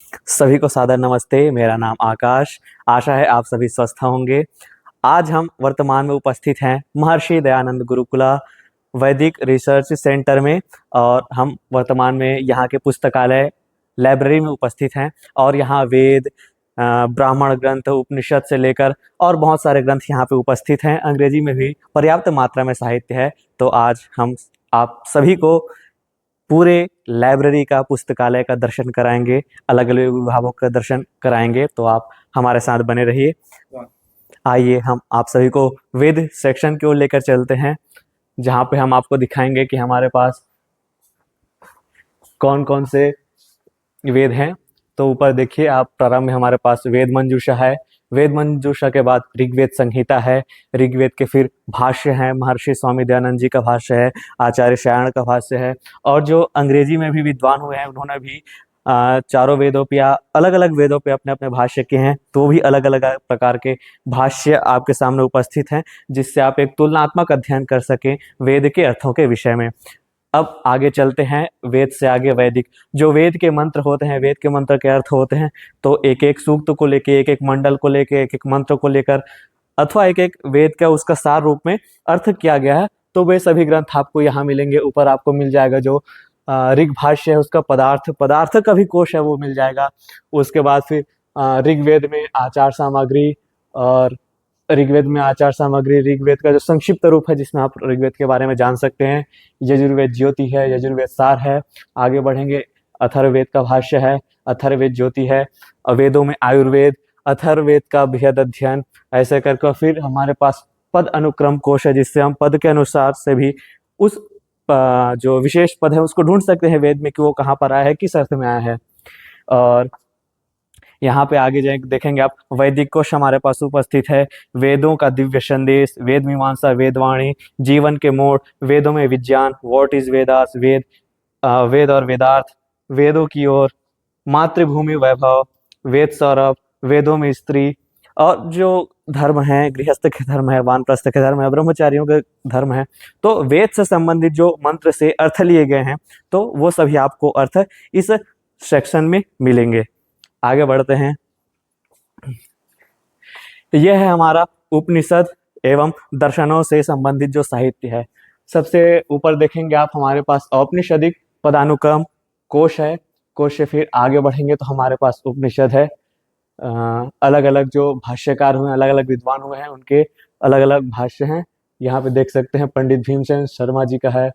सभी को सादर नमस्ते। मेरा नाम आकाश। आशा है आप सभी स्वस्थ होंगे। आज हम वर्तमान में उपस्थित हैं महर्षि दयानंद गुरुकुला वैदिक रिसर्च सेंटर में, और हम वर्तमान में यहाँ के पुस्तकालय लाइब्रेरी में उपस्थित हैं। और यहाँ वेद, ब्राह्मण ग्रंथ, उपनिषद से लेकर और बहुत सारे ग्रंथ यहाँ पे उपस्थित हैं। अंग्रेजी में भी पर्याप्त मात्रा में साहित्य है। तो आज हम आप सभी को पूरे लाइब्रेरी का, पुस्तकालय का दर्शन कराएंगे, अलग अलग विभागों का दर्शन कराएंगे। तो आप हमारे साथ बने रहिए। आइए हम आप सभी को वेद सेक्शन की ओर लेकर चलते हैं, जहाँ पे हम आपको दिखाएंगे कि हमारे पास कौन कौन से वेद हैं। तो ऊपर देखिए आप, प्रारंभ में हमारे पास वेद मंजूषा है। वेद मंजूषा के बाद ऋग्वेद संहिता है। ऋग्वेद के फिर भाष्य है, महर्षि स्वामी दयानंद जी का भाष्य है, आचार्य शायण का भाष्य है। और जो अंग्रेजी में भी विद्वान हुए हैं, उन्होंने भी चारों वेदों पे या अलग अलग वेदों पे अपने अपने भाष्य किए हैं। तो भी अलग अलग प्रकार के भाष्य आपके सामने उपस्थित हैं, जिससे आप एक तुलनात्मक अध्ययन कर सकें वेद के अर्थों के विषय में। अब आगे चलते हैं, वेद से आगे वैदिक। जो वेद के मंत्र होते हैं, वेद के मंत्र के अर्थ होते हैं, तो एक एक सूक्त को लेके, एक एक मंडल को लेके, एक एक मंत्र को लेकर, अथवा एक एक वेद का उसका सार रूप में अर्थ किया गया है। तो वे सभी ग्रंथ आपको यहाँ मिलेंगे। ऊपर आपको मिल जाएगा जो ऋग भाष्य है, उसका पदार्थ का भी कोश है, वो मिल जाएगा। उसके बाद फिर ऋग्वेद में आचार सामग्री, और ऋग्वेद में आचार सामग्री ऋग्वेद का जो संक्षिप्त रूप है, जिसमें आप ऋग्वेद के बारे में जान सकते हैं। यजुर्वेद ज्योति है, यजुर्वेद सार है। आगे बढ़ेंगे, अथर्ववेद का भाष्य है, अथर्ववेद ज्योति है। वेदों में आयुर्वेद, अथर्ववेद का बृहद अध्ययन, ऐसे करके फिर हमारे पास पद अनुक्रम कोश है, जिससे हम पद के अनुसार से भी उस जो विशेष पद है उसको ढूंढ सकते हैं वेद में, कि वो कहाँ पर आया है, किस अर्थ में आया है। और यहाँ पे आगे जाएंगे, देखेंगे आप, वैदिक कोश हमारे पास उपस्थित है। वेदों का दिव्य संदेश, वेद मीमांसा, वेदवाणी, जीवन के मोड़, वेदों में विज्ञान, व्हाट इज वेदास, वेद और वेदार्थ, वेदों की ओर, मातृभूमि वैभव, वेद सौरभ, वेदों में स्त्री, और जो धर्म है, गृहस्थ के धर्म है, वानप्रस्थ के धर्म है, ब्रह्मचारियों के धर्म है। तो वेद से संबंधित जो मंत्र से अर्थ लिए गए हैं, तो वो सभी आपको अर्थ इस सेक्शन में मिलेंगे। आगे बढ़ते हैं। यह है हमारा उपनिषद एवं दर्शनों से संबंधित जो साहित्य है। सबसे ऊपर देखेंगे आप, हमारे पास औपनिषदिक पदानुक्रम कोश है। कोश से फिर आगे बढ़ेंगे तो हमारे पास उपनिषद है। अलग अलग जो भाष्यकार हुए हैं, अलग अलग विद्वान हुए हैं, उनके अलग अलग भाष्य हैं। यहाँ पे देख सकते हैं, पंडित भीमसेन शर्मा जी का है,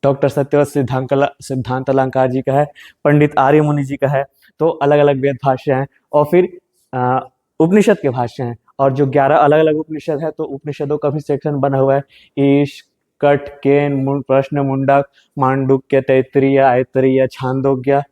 डॉक्टर सत्यवत सिद्धांत अलंकार जी का है, पंडित आर्य मुनि जी का है। तो अलग अलग वेद भाष्य हैं। और फिर उपनिषद के भाष्य हैं। और जो 11 अलग अलग उपनिषद है, तो उपनिषदों का भी सेक्शन बना हुआ है। ईश, कट, केन, प्रश्न, मुंडक, मांडुक्य, तैत्तिरीय, ऐतरेय, छांदोग्य,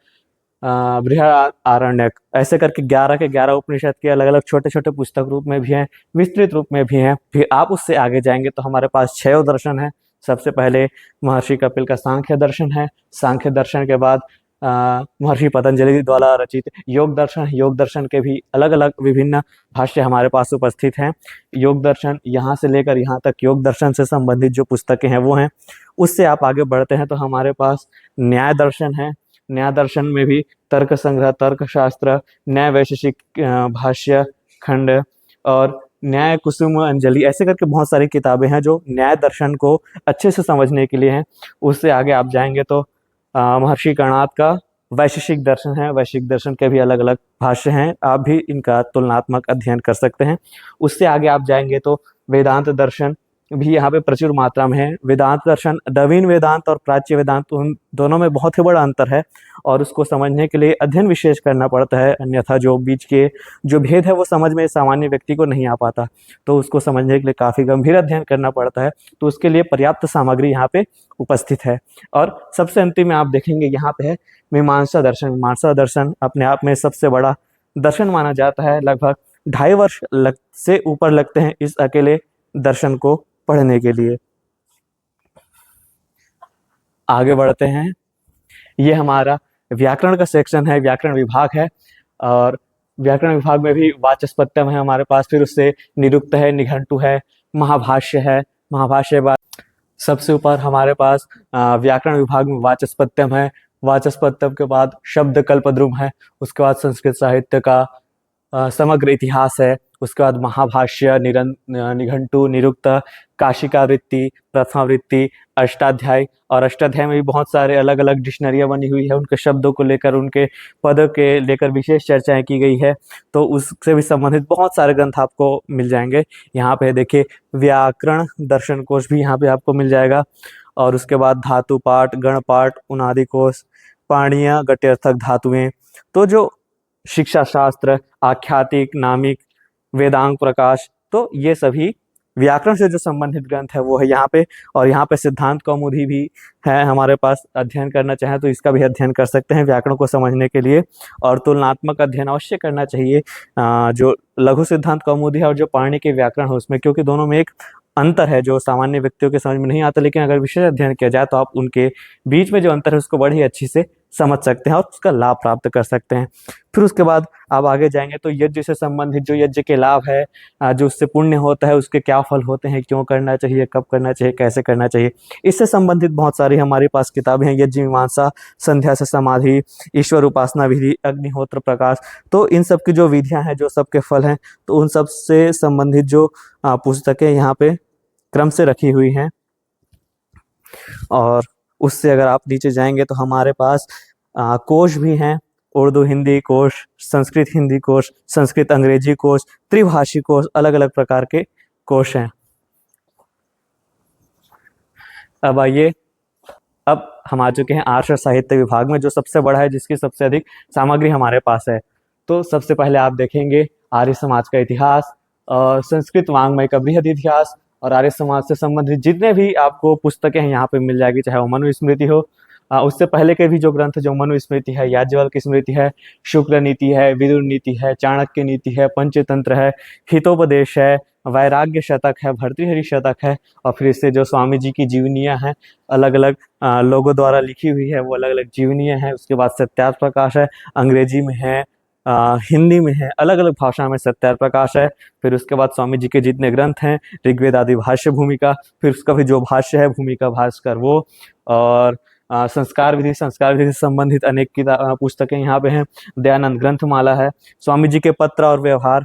बृहद आरण्यक, ऐसे करके 11 के 11 उपनिषद के अलग अलग छोटे छोटे पुस्तक रूप में भी हैं, विस्तृत रूप में भी हैं। फिर आप उससे आगे जाएंगे तो हमारे पास 6 दर्शन है। सबसे पहले महर्षि कपिल का सांख्य दर्शन है। सांख्य दर्शन के बाद महर्षि पतंजलि द्वारा रचित योग दर्शन। योग दर्शन के भी अलग अलग विभिन्न भाष्य हमारे पास उपस्थित हैं। योग दर्शन यहाँ से लेकर यहाँ तक, योग दर्शन से संबंधित जो पुस्तकें हैं वो हैं। उससे आप आगे बढ़ते हैं तो हमारे पास न्याय दर्शन है। न्याय दर्शन में भी तर्क संग्रह, तर्कशास्त्र, न्याय वैशेषिक भाष्य खंड और न्याय कुसुम अंजलि, ऐसे करके बहुत सारी किताबें हैं जो न्याय दर्शन को अच्छे से समझने के लिए हैं। उससे आगे आप जाएंगे तो महर्षि कर्णाद का वैशेषिक दर्शन है। वैशेषिक दर्शन के भी अलग अलग भाष्य हैं, आप भी इनका तुलनात्मक अध्ययन कर सकते हैं। उससे आगे आप जाएंगे तो वेदांत दर्शन भी यहाँ पे प्रचुर मात्रा में है। वेदांत दर्शन, नवीन वेदांत और प्राच्य वेदांत, उन दोनों में बहुत ही बड़ा अंतर है, और उसको समझने के लिए अध्ययन विशेष करना पड़ता है। अन्यथा जो बीच के जो भेद है वो समझ में सामान्य व्यक्ति को नहीं आ पाता, तो उसको समझने के लिए काफ़ी गंभीर अध्ययन करना पड़ता है। तो उसके लिए पर्याप्त सामग्री यहाँ पे उपस्थित है। और सबसे अंतिम में आप देखेंगे, यहाँ पे है मीमांसा दर्शन। मीमांसा दर्शन अपने आप में सबसे बड़ा दर्शन माना जाता है। लगभग 2.5 वर्ष से ऊपर लगते हैं इस अकेले दर्शन को पढ़ने के लिए। आगे बढ़ते हैं। ये हमारा व्याकरण का सेक्शन है, व्याकरण विभाग है। और व्याकरण विभाग में भी वाचस्पत्यम है हमारे पास, फिर उससे निरुक्त है, निघंटु है, महाभाष्य है। महाभाष्य बाद सबसे ऊपर हमारे पास व्याकरण विभाग में वाचस्पत्यम है। वाचस्पत्यम के बाद शब्द कल्पद्रुम है। उसके बाद संस्कृत साहित्य का समग्र इतिहास है। उसके बाद महाभाष्य, निघंटु, निरुक्त, काशिका वृत्ति, प्रथमा वृत्ति, अष्टाध्याय। और अष्टाध्याय में भी बहुत सारे अलग अलग डिक्शनरियाँ बनी हुई है, उनके शब्दों को लेकर, उनके पदों के लेकर विशेष चर्चाएं की गई है। तो उससे भी संबंधित बहुत सारे ग्रंथ आपको मिल जाएंगे। यहाँ पे देखिए व्याकरण दर्शन कोश भी यहाँ पे आपको मिल जाएगा। और उसके बाद धातु पाठ, गण पाठ, उनादि कोश, पाणिया, गट्यर्थक धातुएं। तो जो शिक्षा शास्त्र, आख्यातिक, नामिक, वेदांग प्रकाश, तो ये सभी व्याकरण से जो संबंधित ग्रंथ है वो है यहाँ पे। और यहाँ पे सिद्धांत कौमुदी भी है हमारे पास, अध्ययन करना चाहें तो इसका भी अध्ययन कर सकते हैं व्याकरण को समझने के लिए। और तुलनात्मक अध्ययन अवश्य करना चाहिए जो लघु सिद्धांत कौमुदी है और जो पाणिनि के व्याकरण है उसमें, क्योंकि दोनों में एक अंतर है जो सामान्य व्यक्तियों के समझ में नहीं आता, लेकिन अगर विशेष अध्ययन किया जाए तो आप उनके बीच में जो अंतर है उसको बड़ी ही अच्छी से समझ सकते हैं और उसका लाभ प्राप्त कर सकते हैं। फिर उसके बाद आप आगे जाएंगे तो यज्ञ से संबंधित जो यज्ञ के लाभ है, जो उससे पुण्य होता है, उसके क्या फल होते हैं, क्यों करना चाहिए, कब करना चाहिए, कैसे करना चाहिए, इससे संबंधित बहुत सारी हमारे पास किताबें हैं। यज्ञ मीमांसा, संध्या से समाधि, ईश्वर उपासना विधि, अग्निहोत्र प्रकाश। तो इन सब की जो विधियां हैं, जो सबके फल हैं, तो उन सब से संबंधित जो पुस्तकें यहाँ पे क्रम से रखी हुई हैं। और उससे अगर आप नीचे जाएंगे तो हमारे पास कोश भी हैं। उर्दू हिंदी कोश, संस्कृत हिंदी कोश, संस्कृत अंग्रेजी कोश, त्रिभाषी कोश, अलग अलग प्रकार के कोश हैं। अब आइए, अब हम आ चुके हैं आर्ष साहित्य विभाग में, जो सबसे बड़ा है, जिसकी सबसे अधिक सामग्री हमारे पास है। तो सबसे पहले आप देखेंगे आर्य समाज का इतिहास और संस्कृत वाङ्मय का बृहद इतिहास। और आर्य समाज से संबंधित जितने भी आपको पुस्तकें हैं यहाँ पे मिल जाएगी, चाहे वो मनुस्मृति हो, उससे पहले के भी जो ग्रंथ, जो मनुस्मृति है, याज्ञवल्क्य स्मृति है, शुक्ल नीति है, विदुर नीति है, चाणक्य नीति है, पंचतंत्र है, हितोपदेश है, वैराग्य शतक है, भर्तृहरि शतक है। और फिर इससे जो स्वामी जी की जीवनियाँ हैं, अलग अलग लोगों द्वारा लिखी हुई है, वो अलग अलग जीवनियाँ हैं। उसके बाद सत्यार्थ प्रकाश है, अंग्रेजी में है, हिंदी में है, अलग अलग भाषा में सत्यार्थ प्रकाश है। फिर उसके बाद स्वामी जी के जितने ग्रंथ हैं, ऋग्वेद आदि भाष्य भूमिका, फिर उसका भी जो भाष्य है भूमिका भास्कर वो, और संस्कार विधि से संबंधित अनेक पुस्तकें यहाँ पे हैं। दयानंद ग्रंथमाला है, स्वामी जी के पत्र और व्यवहार,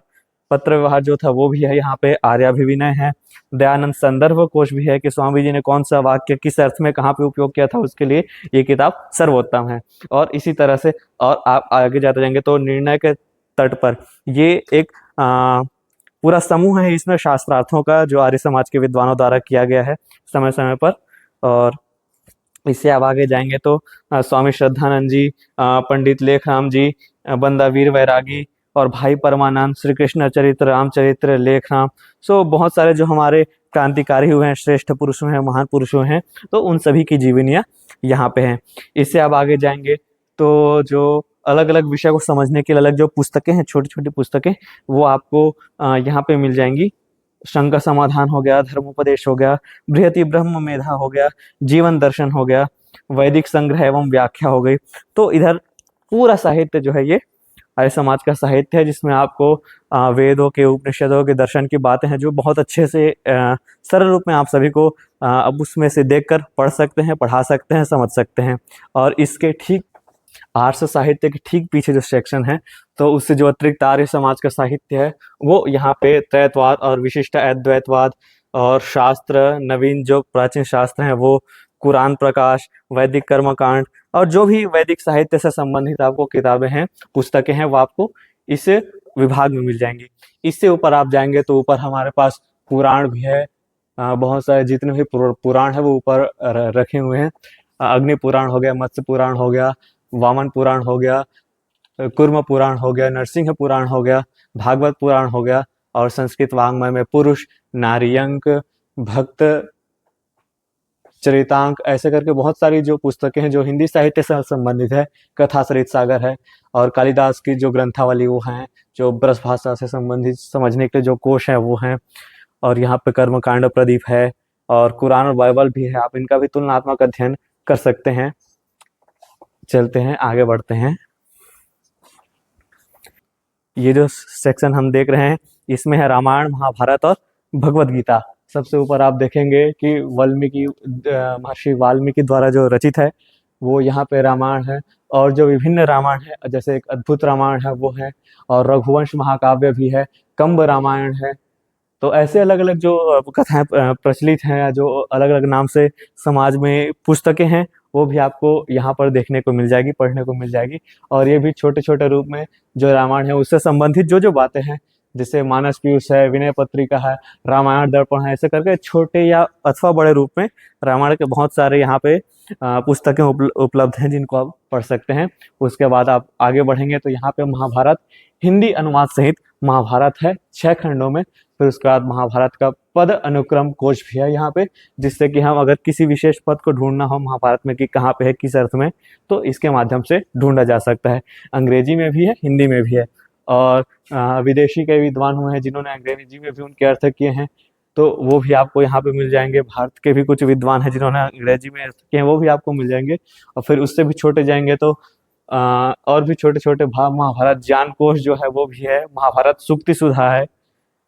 पत्र व्यवहार जो था वो भी है यहाँ पे। आर्याभिविनय है, दयानंद संदर्भ कोश भी है कि स्वामी जी ने कौन सा वाक्य किस अर्थ में कहाँ पे उपयोग किया था, उसके लिए ये किताब सर्वोत्तम है। और इसी तरह से और आप आगे जाते जाएंगे तो निर्णय के तट पर, ये एक पूरा समूह है, इसमें शास्त्रार्थों का जो आर्य समाज के विद्वानों द्वारा किया गया है समय समय पर। और इससे आप आगे जाएंगे तो स्वामी श्रद्धानंद जी, पंडित लेखराम जी, बंदा वीर वैरागी और भाई परमानंद, श्री कृष्ण चरित्र, रामचरित्र, लेखराम। सो बहुत सारे जो हमारे क्रांतिकारी हुए हैं, श्रेष्ठ पुरुष हैं, महान पुरुष हैं, तो उन सभी की जीवनियाँ यहाँ पे हैं। इससे आप आगे जाएंगे तो जो अलग अलग विषय को समझने के लिए अलग जो पुस्तकें हैं, छोटी छोटी पुस्तकें, वो आपको यहाँ पे मिल जाएंगी। शंकर समाधान हो गया, धर्मोपदेश हो गया, बृहति ब्रह्म मेधा हो गया, जीवन दर्शन हो गया, वैदिक संग्रह एवं व्याख्या हो गई। तो इधर पूरा साहित्य जो है ये आर्य समाज का साहित्य है, जिसमें आपको वेदों के, उपनिषदों के, दर्शन की बातें हैं जो बहुत अच्छे से सरल रूप में आप सभी को अब उसमें से देखकर पढ़ सकते हैं, पढ़ा सकते हैं, समझ सकते हैं। और इसके ठीक आर्ष साहित्य के ठीक पीछे जो सेक्शन है, तो उससे जो अतिरिक्त आर्य समाज का साहित्य है वो यहाँ पे त्रैतवाद और विशिष्ट अद्वैतवाद और शास्त्र, नवीन जो प्राचीन शास्त्र हैं वो, कुरान प्रकाश, वैदिक कर्मकांड, और जो भी वैदिक साहित्य से संबंधित आपको किताबें हैं, पुस्तकें हैं, वो आपको इस विभाग में मिल जाएंगी। इससे ऊपर आप जाएंगे तो ऊपर हमारे पास पुराण भी है। बहुत सारे जितने भी पुराण है वो ऊपर रखे हुए हैं। अग्नि पुराण हो गया, मत्स्य पुराण हो गया, वामन पुराण हो गया, कुर्म पुराण हो गया, नरसिंह पुराण हो गया, भागवत पुराण हो गया। और संस्कृत वाङ्मय में पुरुष, नारीअंक, भक्त चरितांक, ऐसे करके बहुत सारी जो पुस्तकें हैं जो हिंदी साहित्य से संबंधित है। कथा सरित सागर है, और कालिदास की जो ग्रंथावली वो हैं, जो ब्रज भाषा से संबंधित समझने के जो कोश हैं वो हैं। और यहाँ पे कर्मकांड प्रदीप है, और कुरान और बाइबल भी है, आप इनका भी तुलनात्मक अध्ययन कर सकते हैं। चलते हैं, आगे बढ़ते हैं। ये जो सेक्शन हम देख रहे हैं, इसमें है रामायण, महाभारत और भगवत गीता। सबसे ऊपर आप देखेंगे कि महर्षि वाल्मीकि द्वारा जो रचित है वो यहाँ पे रामायण है। और जो विभिन्न रामायण है, जैसे एक अद्भुत रामायण है वो है, और रघुवंश महाकाव्य भी है, कंब रामायण है। तो ऐसे अलग अलग जो कथाएं प्रचलित हैं, या जो अलग अलग नाम से समाज में पुस्तकें हैं, वो भी आपको यहाँ पर देखने को मिल जाएगी, पढ़ने को मिल जाएगी। और ये भी छोटे छोटे रूप में जो रामायण है उससे संबंधित जो जो बातें हैं, जैसे मानस पीयूष है, विनय पत्रिका है, रामायण दर्पण है, ऐसे करके छोटे या अथवा बड़े रूप में रामायण के बहुत सारे यहाँ पे पुस्तकें उपलब्ध हैं जिनको आप पढ़ सकते हैं। उसके बाद आप आगे बढ़ेंगे तो यहाँ पे महाभारत हिंदी अनुवाद सहित महाभारत है 6 खंडों में। फिर उसके बाद महाभारत का पद अनुक्रम कोश भी है यहाँ पे, जिससे कि हम अगर किसी विशेष पद को ढूंढना हो महाभारत में कि कहाँ पे है, किस अर्थ में, तो इसके माध्यम से ढूंढा जा सकता है। अंग्रेजी में भी है, हिंदी में भी है। और विदेशी के विद्वान हुए हैं जिन्होंने अंग्रेजी में भी उनके अर्थ किए हैं, तो वो भी आपको यहाँ पे मिल जाएंगे। भारत के भी कुछ विद्वान हैं जिन्होंने अंग्रेजी में अर्थ किए हैं, वो भी आपको मिल जाएंगे। और फिर उससे भी छोटे जाएंगे तो और भी छोटे छोटे भाग, महाभारत ज्ञान कोश जो है वो भी है, महाभारत सूक्ति सुधा है,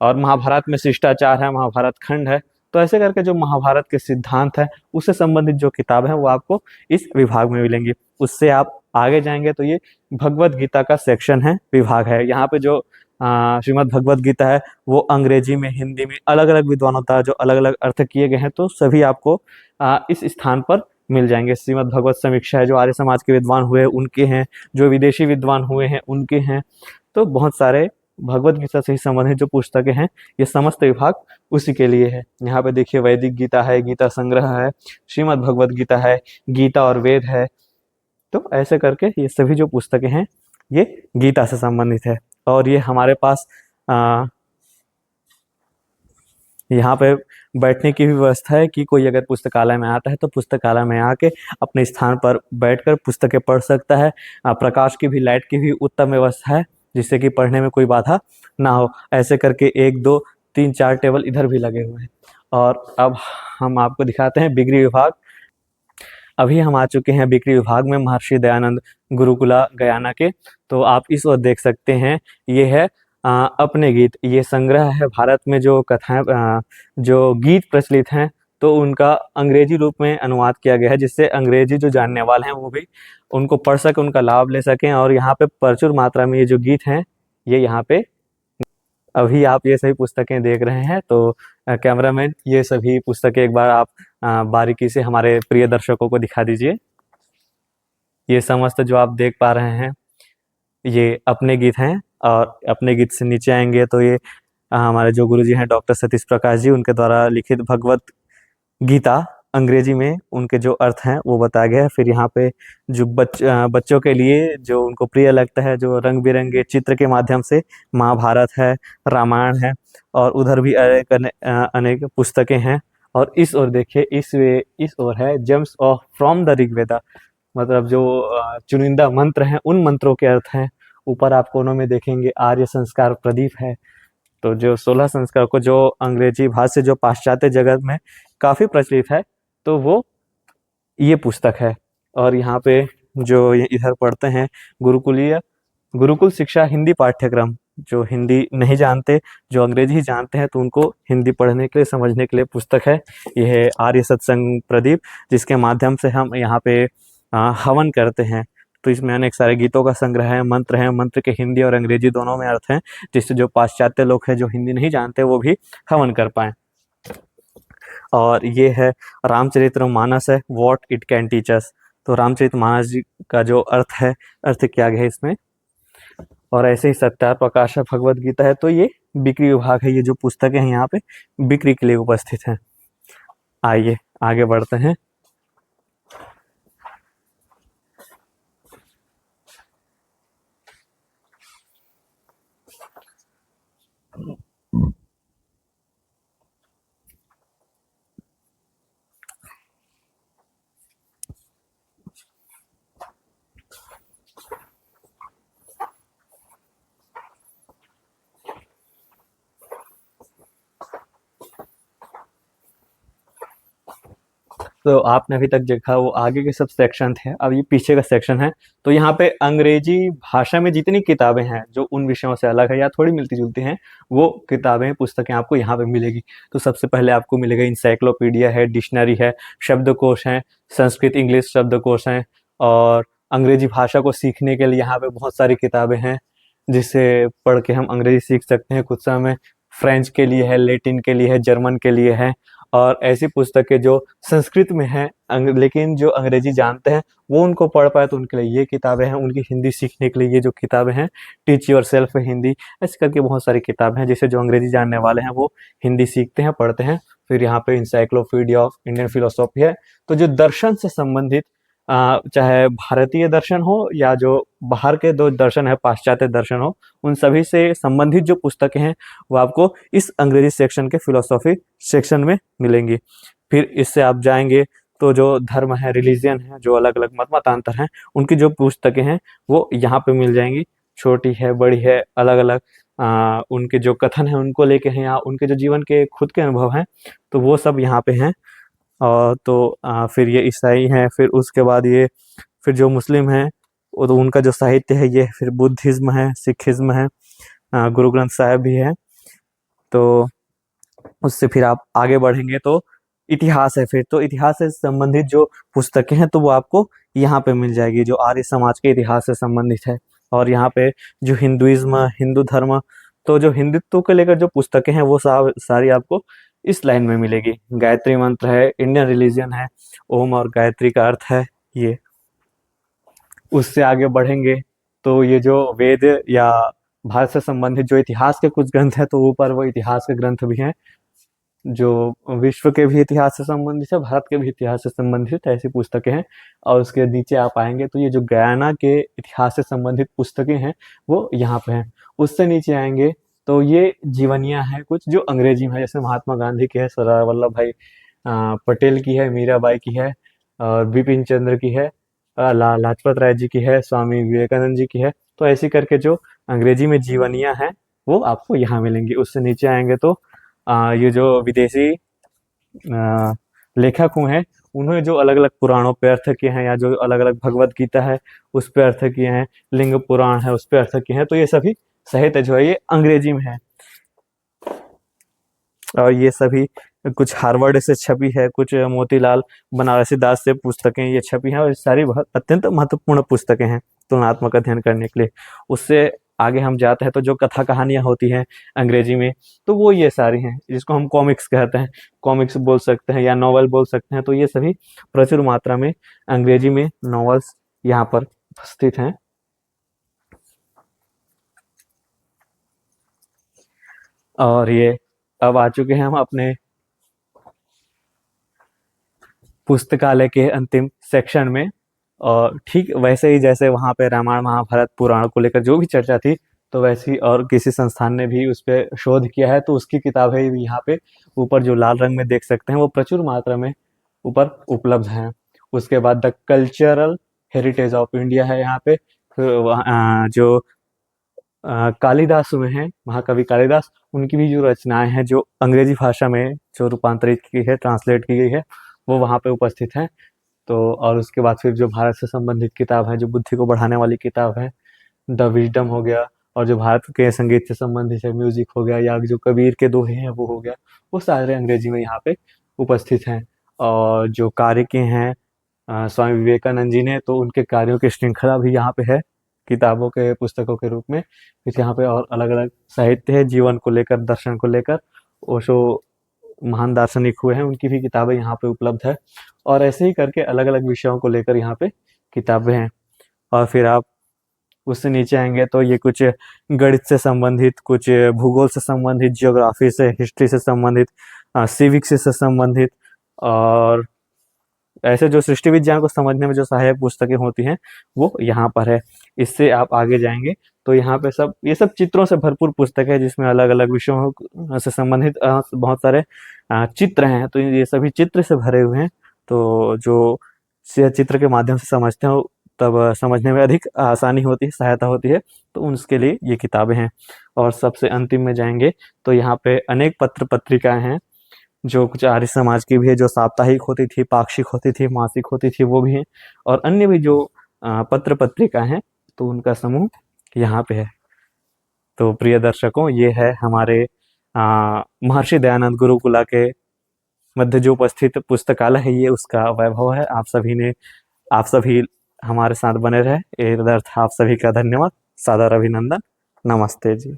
और महाभारत में शिष्टाचार है, महाभारत खंड है। तो ऐसे करके जो महाभारत के सिद्धांत है उससे संबंधित जो किताब है वो आपको इस विभाग में मिलेंगी। उससे आप आगे जाएंगे तो ये भगवत गीता का सेक्शन है, विभाग है। यहाँ पे जो श्रीमद् भगवत गीता है वो अंग्रेजी में, हिंदी में अलग अलग विद्वानों द्वारा जो अलग अलग अर्थ किए गए हैं, तो सभी आपको इस स्थान पर मिल जाएंगे। श्रीमद् भगवत समीक्षा है, जो आर्य समाज के विद्वान हुए उनके हैं, जो विदेशी विद्वान हुए हैं उनके हैं। तो बहुत सारे भगवत गीता से ही संबंधित जो पुस्तकें हैं, ये समस्त विभाग उसी के लिए है। यहाँ पे देखिए वैदिक गीता है, गीता संग्रह है, श्रीमद् भगवत गीता है, गीता और वेद है। तो ऐसे करके ये सभी जो पुस्तकें हैं ये गीता से संबंधित है। और ये हमारे पास यहाँ पे बैठने की भी व्यवस्था है कि कोई अगर पुस्तकालय में आता है तो पुस्तकालय में आके अपने स्थान पर बैठकर पुस्तकें पढ़ सकता है। प्रकाश की भी, लाइट की भी उत्तम व्यवस्था है, जिससे कि पढ़ने में कोई बाधा ना हो। ऐसे करके 1 2 3 4 टेबल इधर भी लगे हुए हैं। और अब हम आपको दिखाते हैं बिक्री विभाग। अभी हम आ चुके हैं बिक्री विभाग में, महर्षि दयानंद गुरुकुला गयाना के। तो आप इस ओर देख सकते हैं, ये है अपने गीत। ये संग्रह है भारत में जो कथाएं, जो गीत प्रचलित हैं, तो उनका अंग्रेजी रूप में अनुवाद किया गया है, जिससे अंग्रेजी जो जानने वाले हैं वो भी उनको पढ़ सकें, उनका लाभ ले सकें। और यहाँ पे प्रचुर मात्रा में ये जो गीत हैं ये यहाँ पे, अभी आप ये सभी पुस्तकें देख रहे हैं। तो कैमरामैन ये सभी पुस्तकें एक बार आप बारीकी से हमारे प्रिय दर्शकों को दिखा दीजिए। ये समस्त जो आप देख पा रहे हैं ये अपने गीत हैं। और अपने गीत से नीचे आएंगे तो ये हमारे जो गुरुजी हैं डॉक्टर सतीश प्रकाश जी, उनके द्वारा लिखित भगवत गीता अंग्रेजी में उनके जो अर्थ हैं वो बताया गया है। फिर यहाँ पे जो बच्चों के लिए जो उनको प्रिय लगता है, जो रंग बिरंगे चित्र के माध्यम से महाभारत है, रामायण है, और उधर भी अनेक पुस्तकें हैं। और इस ओर देखिए, इस ओर है James of from the Rigveda, मतलब जो चुनिंदा मंत्र हैं उन मंत्रों के अर्थ हैं। ऊपर आप कोनों में देखेंगे आर्य संस्कार प्रदीप है। तो जो 16 संस्कार को जो अंग्रेजी भाषा से जो पाश्चात्य जगत में काफी प्रचलित है, तो वो ये पुस्तक है। और यहाँ पे जो ये इधर पढ़ते हैं गुरुकुल शिक्षा हिंदी पाठ्यक्रम, जो हिंदी नहीं जानते, जो अंग्रेजी ही जानते हैं, तो उनको हिंदी पढ़ने के लिए, समझने के लिए पुस्तक है। यह है आर्य सत्संग प्रदीप, जिसके माध्यम से हम यहाँ पे हवन करते हैं। तो इसमें अनेक सारे गीतों का संग्रह है, मंत्र के हिंदी और अंग्रेजी दोनों में अर्थ हैं, जिससे जो पाश्चात्य लोग हैं जो हिंदी नहीं जानते वो भी हवन कर पाए। और ये है रामचरितमानस है, what it can teach us. तो रामचरितमानस जी का जो अर्थ किया गया है इसमें। और ऐसे ही सत्यार प्रकाश भगवत गीता है। तो ये बिक्री विभाग है, ये जो पुस्तकें हैं यहाँ पे बिक्री के लिए उपस्थित हैं। आइए आगे बढ़ते हैं। तो आपने अभी तक देखा वो आगे के सब सेक्शन थे, अब ये पीछे का सेक्शन है। तो यहाँ पे अंग्रेजी भाषा में जितनी किताबें हैं जो उन विषयों से अलग है या थोड़ी मिलती जुलती हैं, वो किताबें पुस्तकें आपको यहाँ पे मिलेगी। तो सबसे पहले आपको मिलेगा इंसाइक्लोपीडिया है, डिक्शनरी है, शब्दकोश है, संस्कृत इंग्लिश शब्दकोश हैं, और अंग्रेजी भाषा को सीखने के लिए यहाँ पे बहुत सारी किताबें हैं जिसे पढ़ के हम अंग्रेजी सीख सकते हैं। कुछ समय फ्रेंच के लिए है, लैटिन के लिए है, जर्मन के लिए है, और ऐसी पुस्तकें जो संस्कृत में हैं लेकिन जो अंग्रेजी जानते हैं वो उनको पढ़ पाए तो उनके लिए ये किताबें हैं। उनकी हिंदी सीखने के लिए ये जो किताबें हैं, टीच योर सेल्फ हिंदी, ऐसे करके बहुत सारी किताबें हैं जिसे जो अंग्रेजी जानने वाले हैं वो हिंदी सीखते हैं, पढ़ते हैं। फिर यहाँ पे इंसाइक्लोपीडिया ऑफ इंडियन फिलोसॉफी है। तो जो दर्शन से संबंधित चाहे भारतीय दर्शन हो या जो बाहर के दो दर्शन है, पाश्चात्य दर्शन हो, उन सभी से संबंधित जो पुस्तकें हैं वो आपको इस अंग्रेजी सेक्शन के फिलोसॉफी सेक्शन में मिलेंगी। फिर इससे आप जाएंगे तो जो धर्म है, रिलीजियन है, जो अलग अलग मत मतांतर हैं, उनकी जो पुस्तकें हैं वो यहाँ पे मिल जाएंगी। छोटी है, बड़ी है, अलग अलग उनके जो कथन है उनको लेके हैं, या उनके जो जीवन के खुद के अनुभव हैं, तो वो सब यहाँ पे हैं। और तो फिर ये ईसाई हैं, फिर उसके बाद ये फिर जो मुस्लिम हैं वो तो उनका जो साहित्य है ये, फिर बुद्धिज्म है, सिखिज्म है, गुरु ग्रंथ साहिब भी है। तो उससे फिर आप आगे बढ़ेंगे तो इतिहास है। फिर तो इतिहास से संबंधित जो पुस्तकें हैं तो वो आपको यहाँ पे मिल जाएगी, जो आर्य समाज के इतिहास से संबंधित है। और यहाँ पे जो हिंदुइज्म, हिंदू धर्म, तो जो हिंदुत्व को लेकर जो पुस्तकें हैं वो सारी आपको इस लाइन में मिलेगी। गायत्री मंत्र है, इंडियन रिलीजन है, ओम और गायत्री का अर्थ है ये। उससे आगे बढ़ेंगे तो ये जो वेद या भारत से संबंधित जो इतिहास के कुछ ग्रंथ है, तो ऊपर वो इतिहास के ग्रंथ भी हैं जो विश्व के भी इतिहास से संबंधित है, भारत के भी इतिहास से संबंधित ऐसी पुस्तकें हैं। और उसके नीचे आप आएंगे तो ये जो गयाना के इतिहास से संबंधित पुस्तकें हैं वो यहाँ पे हैं। उससे नीचे आएंगे तो ये जीवनियाँ हैं कुछ जो अंग्रेजी में है, जैसे महात्मा गांधी की है, सरदार वल्लभ भाई पटेल की है, मीराबाई की है, और बिपिन चंद्र की है, लाजपत राय जी की है, स्वामी विवेकानंद जी की है। तो ऐसी करके जो अंग्रेजी में जीवनियाँ हैं वो आपको यहाँ मिलेंगी। उससे नीचे आएंगे तो ये जो विदेशी लेखक हुए हैं उन्होंने जो अलग अलग पुराणों पे अर्थ किए हैं, या जो अलग अलग भगवत गीता है उस पे अर्थ किए हैं, लिंग पुराण है उस पे अर्थ किए हैं, तो ये सभी साहित्य जो है ये अंग्रेजी में है। और ये सभी कुछ हार्वर्ड से छपी है, कुछ मोतीलाल बनारसी दास से पुस्तकें ये छपी हैं, और ये सारी बहुत अत्यंत महत्वपूर्ण पुस्तकें हैं तुलनात्मक अध्ययन करने के लिए। उससे आगे हम जाते हैं तो जो कथा कहानियां होती हैं अंग्रेजी में, तो वो ये सारी हैं जिसको हम कॉमिक्स कहते हैं, कॉमिक्स बोल सकते हैं या नॉवल बोल सकते हैं। तो ये सभी प्रचुर मात्रा में अंग्रेजी में नॉवेल्स यहाँ पर उपस्थित हैं। और ये अब आ चुके हैं हम अपने पुस्तकालय के अंतिम सेक्शन में। और ठीक वैसे ही जैसे वहाँ पे रामायण महाभारत पुराण को लेकर जो भी चर्चा थी, तो वैसी और किसी संस्थान ने भी उस पर शोध किया है, तो उसकी किताबें भी यहाँ पे ऊपर जो लाल रंग में देख सकते हैं वो प्रचुर मात्रा में ऊपर उपलब्ध हैं। उसके बाद the cultural heritage of India है यहाँ पे। फिर जो कालिदास हुए हैं, महाकवि कालिदास, उनकी भी जो रचनाएं हैं जो अंग्रेजी भाषा में जो रूपांतरित की है, ट्रांसलेट की गई है, वो वहाँ पे उपस्थित हैं। तो और उसके बाद फिर जो भारत से संबंधित किताब है, जो बुद्धि को बढ़ाने वाली किताब है, द विजडम हो गया, और जो भारत के संगीत से संबंधित है, म्यूजिक हो गया, या जो कबीर के दोहे हैं वो हो गया, वो सारे अंग्रेजी में यहाँ पे उपस्थित हैं। और जो कार्य के हैं स्वामी विवेकानंद जी ने, तो उनके कार्यों की श्रृंखला भी यहाँ पे है किताबों के, पुस्तकों के रूप में। फिर यहाँ पे और अलग अलग साहित्य है जीवन को लेकर, दर्शन को लेकर। ओशो महान दार्शनिक हुए हैं, उनकी भी किताबें यहाँ पे उपलब्ध है। और ऐसे ही करके अलग अलग विषयों को लेकर यहाँ पे किताबें हैं। और फिर आप उससे नीचे आएंगे तो ये कुछ गणित से संबंधित, कुछ भूगोल से संबंधित, जियोग्राफी से, हिस्ट्री से संबंधित, सिविक्स से संबंधित, और ऐसे जो सृष्टि विज्ञान को समझने में जो सहायक पुस्तकें होती हैं वो यहाँ पर है। इससे आप आगे जाएंगे तो यहाँ पे सब ये सब चित्रों से भरपूर पुस्तक है, जिसमें अलग अलग विषयों से संबंधित बहुत सारे चित्र हैं। तो ये सभी चित्र से भरे हुए हैं, तो जो चित्र के माध्यम से समझते हो तब समझने में अधिक आसानी होती है, सहायता होती है, तो उसके लिए ये किताबें हैं। और सबसे अंतिम में जाएंगे तो यहाँ पे अनेक पत्र पत्रिकाएं हैं जो कुछ आर्य समाज की भी है, जो साप्ताहिक होती थी, पाक्षिक होती थी, मासिक होती थी, वो भी हैं, और अन्य भी जो पत्र पत्रिका हैं, तो उनका समूह यहाँ पे है। तो प्रिय दर्शकों, ये है हमारे महर्षि दयानंद गुरुकुला के मध्य जो उपस्थित पुस्तकालय है, ये उसका वैभव है। आप सभी हमारे साथ बने रहे, ये दर्थ आप सभी का धन्यवाद, सादर अभिनंदन, नमस्ते जी।